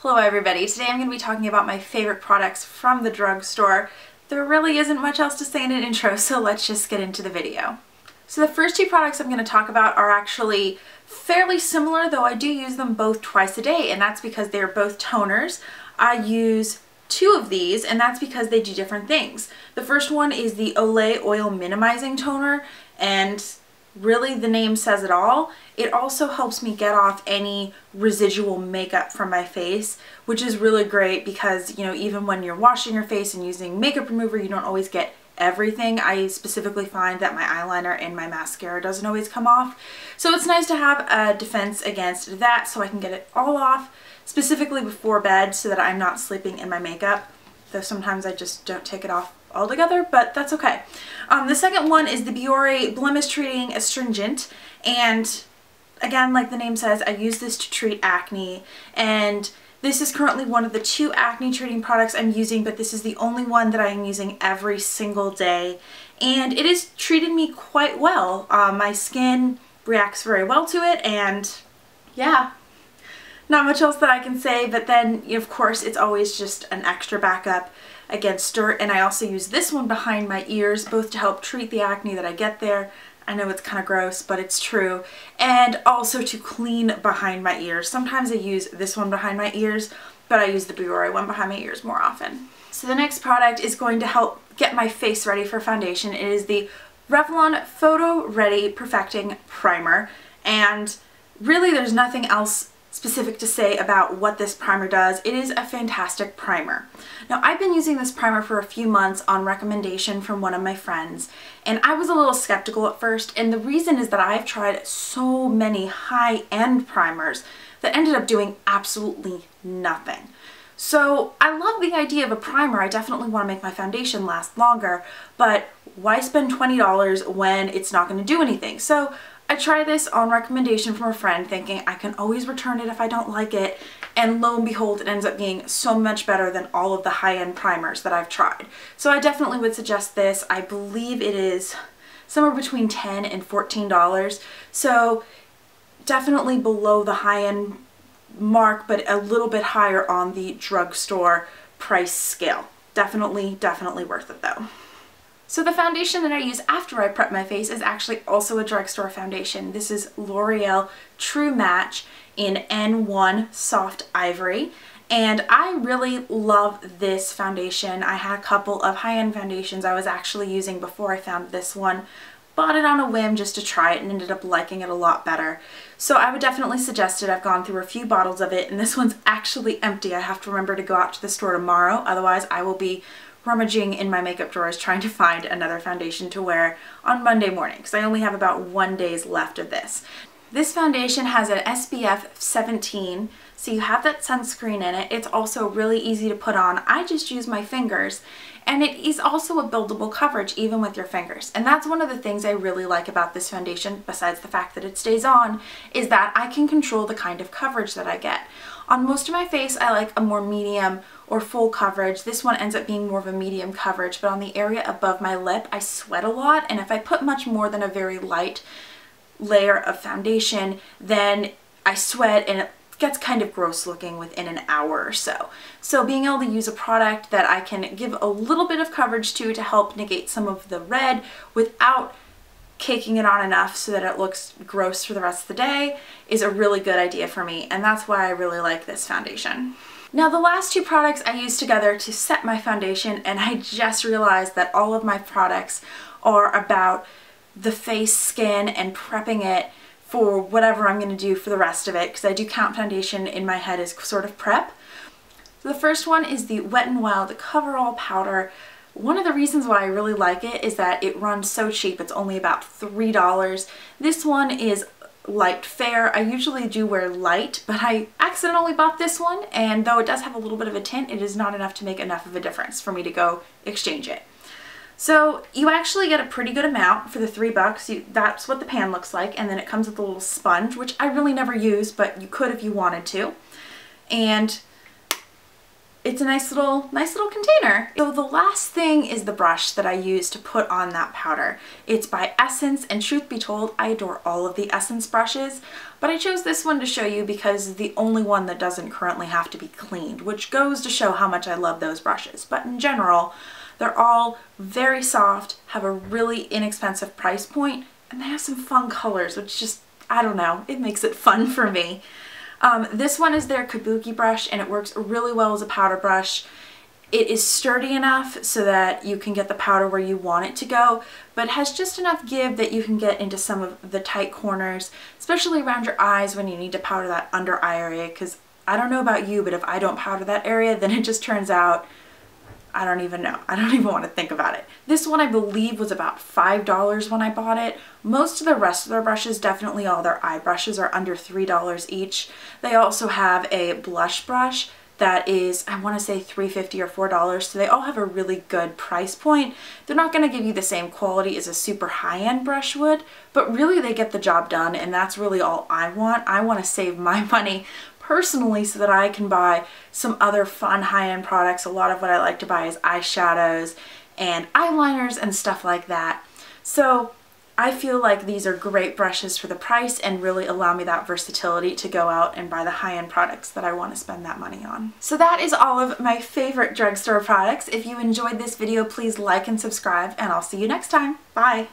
Hello everybody, today I'm going to be talking about my favorite products from the drugstore. There really isn't much else to say in an intro, so let's just get into the video. So the first two products I'm going to talk about are actually fairly similar, though I do use them both twice a day, and that's because they're both toners. I use two of these, and that's because they do different things. The first one is the Olay Oil Minimizing Toner, and really the name says it all. It also helps me get off any residual makeup from my face, which is really great because, you know, even when you're washing your face and using makeup remover, you don't always get everything. I specifically find that my eyeliner and my mascara doesn't always come off. So it's nice to have a defense against that so I can get it all off, specifically before bed so that I'm not sleeping in my makeup. Though sometimes I just don't take it off altogether, but that's okay. The second one is the Biore Blemish Treating Astringent, and again, like the name says, I use this to treat acne, and this is currently one of the two acne treating products I'm using, but this is the only one that I'm using every single day, and it has treated me quite well. My skin reacts very well to it, and yeah, not much else that I can say, but then of course it's always just an extra backup against dirt. And I also use this one behind my ears, both to help treat the acne that I get there. I know it's kind of gross, but it's true. And also to clean behind my ears. Sometimes I use this one behind my ears, but I use the Biore one behind my ears more often. So the next product is going to help get my face ready for foundation. It is the Revlon Photo Ready Perfecting Primer. And really there's nothing else specific to say about what this primer does. It is a fantastic primer. Now, I've been using this primer for a few months on recommendation from one of my friends, and I was a little skeptical at first, and the reason is that I've tried so many high-end primers that ended up doing absolutely nothing. So I love the idea of a primer. I definitely want to make my foundation last longer, but why spend $20 when it's not going to do anything? So I tried this on recommendation from a friend, thinking I can always return it if I don't like it, and lo and behold, it ends up being so much better than all of the high-end primers that I've tried. So I definitely would suggest this. I believe it is somewhere between $10 and $14, so definitely below the high-end mark, but a little bit higher on the drugstore price scale. Definitely worth it though. So the foundation that I use after I prep my face is actually also a drugstore foundation. This is L'Oreal True Match in N1 Soft Ivory, and I really love this foundation. I had a couple of high-end foundations I was actually using before I found this one. Bought it on a whim just to try it and ended up liking it a lot better. So I would definitely suggest it. I've gone through a few bottles of it, and this one's actually empty. I have to remember to go out to the store tomorrow, otherwise I will be rummaging in my makeup drawers trying to find another foundation to wear on Monday morning, because I only have about 1 day left of this. This foundation has an SPF 17, so you have that sunscreen in it. It's also really easy to put on. I just use my fingers, and it is also a buildable coverage even with your fingers. And that's one of the things I really like about this foundation, besides the fact that it stays on, is that I can control the kind of coverage that I get. On most of my face, I like a more medium or full coverage. This one ends up being more of a medium coverage, but on the area above my lip, I sweat a lot, and if I put much more than a very light layer of foundation, then I sweat and it gets kind of gross looking within an hour or so. So being able to use a product that I can give a little bit of coverage to help negate some of the red without caking it on enough so that it looks gross for the rest of the day is a really good idea for me, and that's why I really like this foundation. Now, the last two products I use together to set my foundation, and I just realized that all of my products are about the face, skin, and prepping it for whatever I'm going to do for the rest of it, because I do count foundation in my head as sort of prep. So the first one is the Wet n Wild Coverall Powder. One of the reasons why I really like it is that it runs so cheap. It's only about $3. This one is light fair. I usually do wear light, but I accidentally bought this one, and though it does have a little bit of a tint, it is not enough to make enough of a difference for me to go exchange it. So you actually get a pretty good amount for the $3. That's what the pan looks like, and then it comes with a little sponge, which I really never use, but you could if you wanted to. And it's a nice little container. So the last thing is the brush that I use to put on that powder. It's by Essence, and truth be told, I adore all of the Essence brushes, but I chose this one to show you because it's the only one that doesn't currently have to be cleaned, which goes to show how much I love those brushes. But in general, they're all very soft, have a really inexpensive price point, and they have some fun colors, which just, I don't know, it makes it fun for me. This one is their Kabuki brush, and it works really well as a powder brush. It is sturdy enough so that you can get the powder where you want it to go, but has just enough give that you can get into some of the tight corners, especially around your eyes when you need to powder that under eye area, because I don't know about you, but if I don't powder that area, then it just turns out, I don't even know. I don't even want to think about it. This one I believe was about $5 when I bought it. Most of the rest of their brushes, definitely all their eye brushes, are under $3 each. They also have a blush brush that is, I want to say $3.50 or $4, so they all have a really good price point. They're not going to give you the same quality as a super high-end brush would, but really they get the job done, and that's really all I want. I want to save my money personally so that I can buy some other fun high-end products. A lot of what I like to buy is eyeshadows and eyeliners and stuff like that. So I feel like these are great brushes for the price and really allow me that versatility to go out and buy the high-end products that I want to spend that money on. So that is all of my favorite drugstore products. If you enjoyed this video, please like and subscribe, and I'll see you next time. Bye!